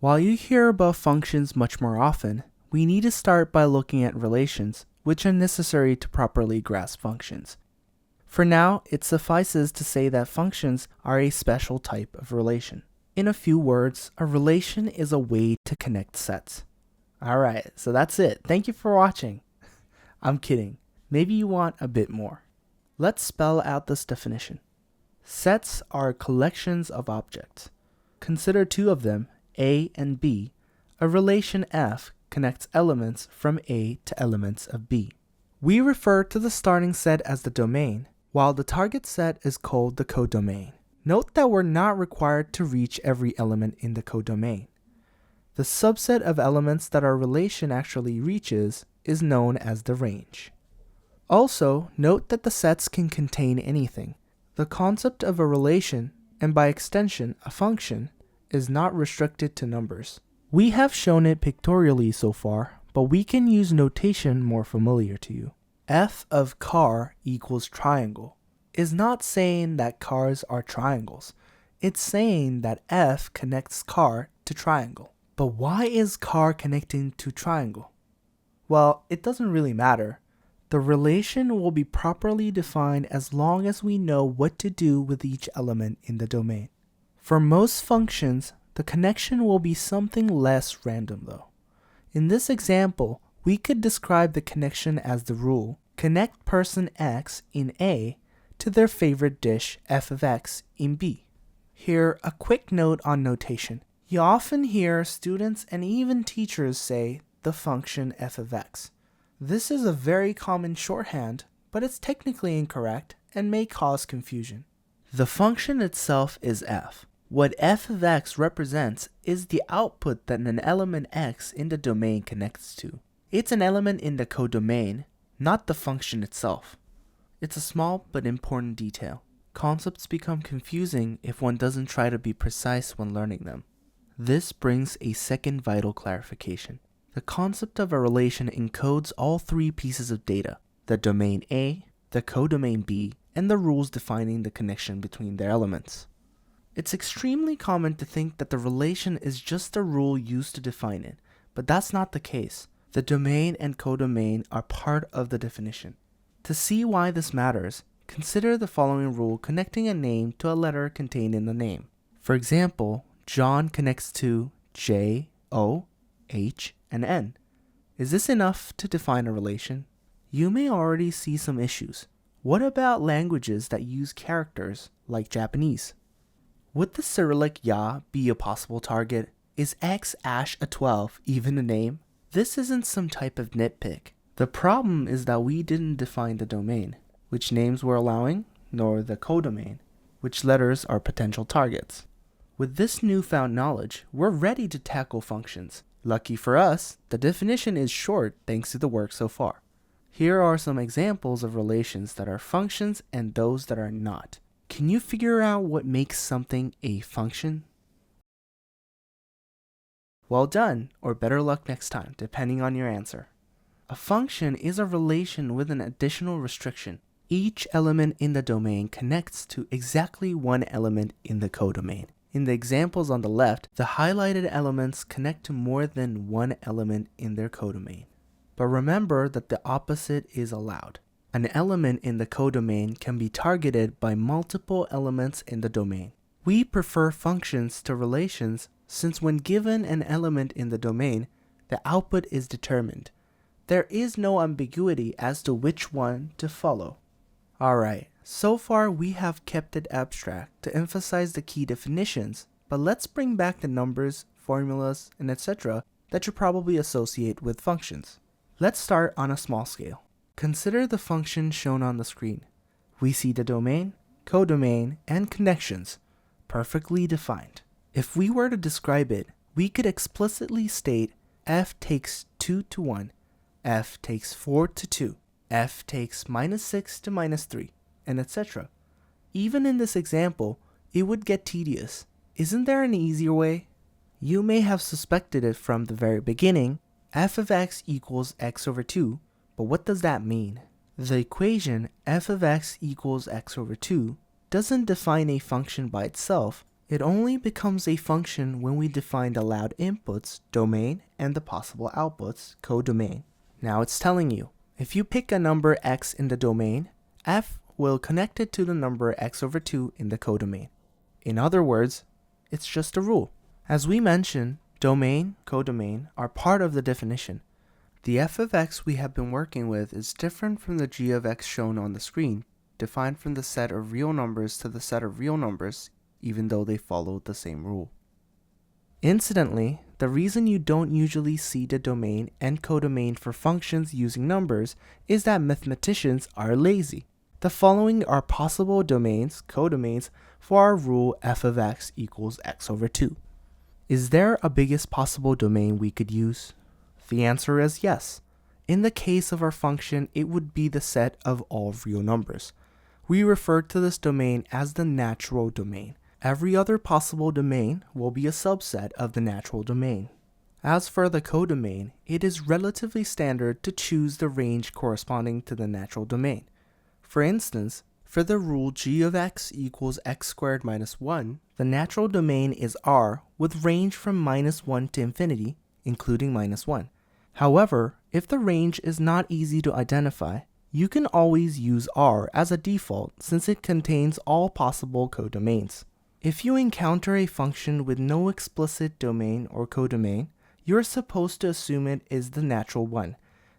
While you hear about functions much more often, we need to start by looking at relations, which are necessary to properly grasp functions. For now, it suffices to say that functions are a special type of relation. In a few words, a relation is a way to connect sets. Alright, so that's it. Thank you for watching. I'm kidding. Maybe you want a bit more. Let's spell out this definition. Sets are collections of objects. Consider two of them, A and B. A relation F connects elements from A to elements of B. We refer to the starting set as the domain, while the target set is called the codomain. Note that we're not required to reach every element in the codomain. The subset of elements that our relation actually reaches is known as the range. Also, note that the sets can contain anything. The concept of a relation, and by extension a function, is not restricted to numbers. We have shown it pictorially so far, but we can use notation more familiar to you. F of car equals triangle is not saying that cars are triangles. It's saying that F connects car to triangle. But why is car connecting to triangle? Well, it doesn't really matter. The relation will be properly defined as long as we know what to do with each element in the domain. For most functions, the connection will be something less random though. In this example, we could describe the connection as the rule, connect person X in A to their favorite dish f of x in B. Here, a quick note on notation. You often hear students and even teachers say the function f of x. This is a very common shorthand, but it's technically incorrect and may cause confusion. The function itself is f. What f of x represents is the output that an element x in the domain connects to. It's an element in the codomain, not the function itself. It's a small but important detail. Concepts become confusing if one doesn't try to be precise when learning them. This brings a second vital clarification. The concept of a relation encodes all three pieces of data: the domain A, the codomain B, and the rules defining the connection between their elements. It's extremely common to think that the relation is just a rule used to define it, but that's not the case. The domain and codomain are part of the definition. To see why this matters, consider the following rule connecting a name to a letter contained in the name. For example, John connects to J, O, H, and N. Is this enough to define a relation? You may already see some issues. What about languages that use characters like Japanese? Would the Cyrillic Ya be a possible target? Is X Ash a 12 even a name? This isn't some type of nitpick. The problem is that we didn't define the domain, which names we're allowing, nor the codomain, which letters are potential targets. With this newfound knowledge, we're ready to tackle functions. Lucky for us, the definition is short thanks to the work so far. Here are some examples of relations that are functions and those that are not. Can you figure out what makes something a function? Well done, or better luck next time, depending on your answer. A function is a relation with an additional restriction. Each element in the domain connects to exactly one element in the codomain. In the examples on the left, the highlighted elements connect to more than one element in their codomain. But remember that the opposite is allowed. An element in the codomain can be targeted by multiple elements in the domain. We prefer functions to relations since when given an element in the domain, the output is determined. There is no ambiguity as to which one to follow. Alright, so far we have kept it abstract to emphasize the key definitions, but let's bring back the numbers, formulas, and etc. that you probably associate with functions. Let's start on a small scale. Consider the function shown on the screen. We see the domain, codomain, and connections, perfectly defined. If we were to describe it, we could explicitly state f takes 2 to 1, f takes 4 to 2, f takes -6 to -3, and etc. Even in this example, it would get tedious. Isn't there an easier way? You may have suspected it from the very beginning. F of x equals x over 2, but what does that mean? The equation f of x equals x over 2 doesn't define a function by itself, It only becomes a function when we define the allowed inputs, domain, and the possible outputs, codomain. Now it's telling you, if you pick a number x in the domain, f will connect it to the number x over 2 in the codomain. In other words, it's just a rule. As we mentioned, domain, codomain are part of the definition. The f of x we have been working with is different from the g of x shown on the screen, defined from the set of real numbers to the set of real numbers, even though they follow the same rule. Incidentally, the reason you don't usually see the domain and codomain for functions using numbers is that mathematicians are lazy. The following are possible domains, codomains, for our rule f of x equals x over 2. Is there a biggest possible domain we could use? The answer is yes. In the case of our function, it would be the set of all real numbers. We refer to this domain as the natural domain. Every other possible domain will be a subset of the natural domain. As for the codomain, it is relatively standard to choose the range corresponding to the natural domain. For instance, for the rule g of x equals x squared minus 1, the natural domain is R with range from minus 1 to infinity, including minus 1. However, if the range is not easy to identify, you can always use R as a default since it contains all possible codomains. If you encounter a function with no explicit domain or codomain, you're supposed to assume it is the natural one.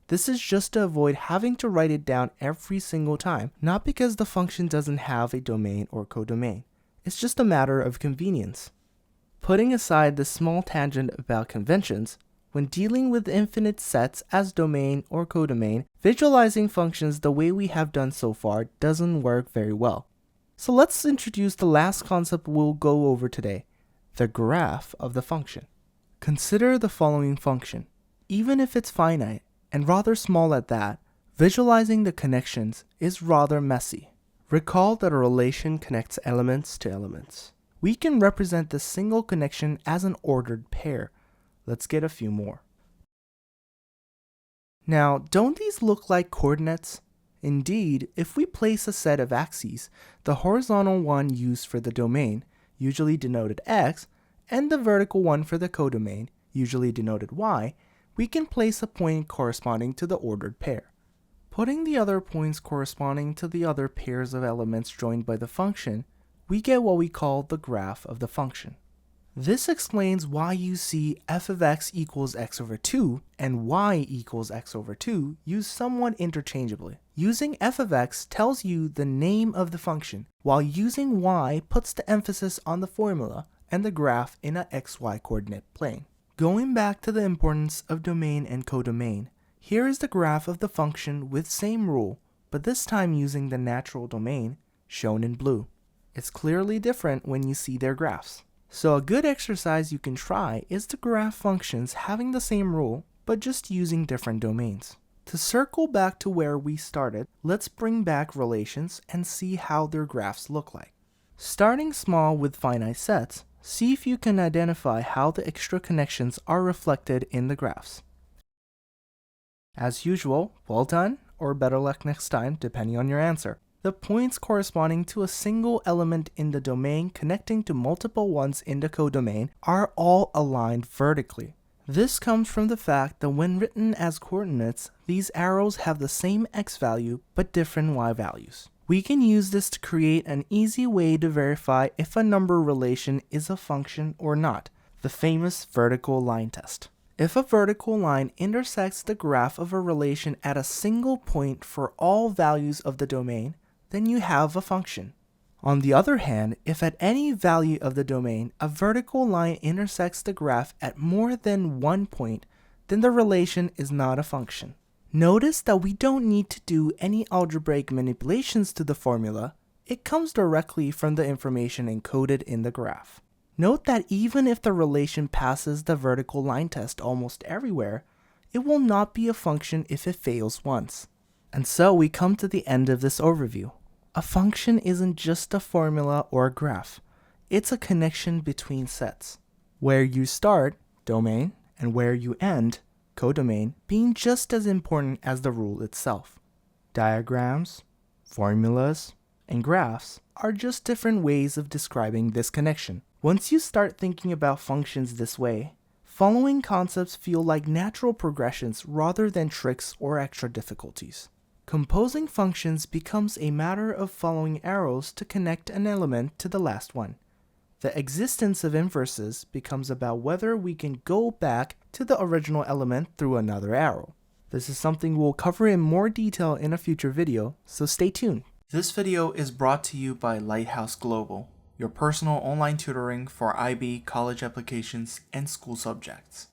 This is just to avoid having to write it down every single time, not because the function doesn't have a domain or codomain. It's just a matter of convenience. Putting aside this small tangent about conventions, when dealing with infinite sets as domain or codomain, visualizing functions the way we have done so far doesn't work very well. So let's introduce the last concept we'll go over today, the graph of the function. Consider the following function. Even if it's finite, and rather small at that, visualizing the connections is rather messy. Recall that a relation connects elements to elements. We can represent this single connection as an ordered pair. Let's get a few more. Now, don't these look like coordinates? Indeed, if we place a set of axes, the horizontal one used for the domain, usually denoted x, and the vertical one for the codomain, usually denoted y, we can place a point corresponding to the ordered pair. Putting the other points corresponding to the other pairs of elements joined by the function, we get what we call the graph of the function. This explains why you see f of x equals x over 2 and y equals x over 2 used somewhat interchangeably. Using f of x tells you the name of the function, while using y puts the emphasis on the formula and the graph in a xy coordinate plane. Going back to the importance of domain and codomain, here is the graph of the function with same rule, but this time using the natural domain, shown in blue. It's clearly different when you see their graphs. So a good exercise you can try is to graph functions having the same rule, but just using different domains. To circle back to where we started, let's bring back relations and see how their graphs look like. Starting small with finite sets, see if you can identify how the extra connections are reflected in the graphs. As usual, well done, or better luck next time, depending on your answer. The points corresponding to a single element in the domain connecting to multiple ones in the codomain are all aligned vertically. This comes from the fact that when written as coordinates, these arrows have the same x value but different y values. We can use this to create an easy way to verify if a number relation is a function or not, the famous vertical line test. If a vertical line intersects the graph of a relation at a single point for all values of the domain, then you have a function. On the other hand, if at any value of the domain a vertical line intersects the graph at more than one point, then the relation is not a function. Notice that we don't need to do any algebraic manipulations to the formula. It comes directly from the information encoded in the graph. Note that even if the relation passes the vertical line test almost everywhere, it will not be a function if it fails once. And so we come to the end of this overview. A function isn't just a formula or a graph. It's a connection between sets. Where you start, domain, and where you end, codomain, being just as important as the rule itself. Diagrams, formulas, and graphs are just different ways of describing this connection. Once you start thinking about functions this way, following concepts feel like natural progressions rather than tricks or extra difficulties. Composing functions becomes a matter of following arrows to connect an element to the last one. The existence of inverses becomes about whether we can go back to the original element through another arrow. This is something we'll cover in more detail in a future video, so stay tuned. This video is brought to you by Lighthouse Global, your personal online tutoring for IB, college applications, and school subjects.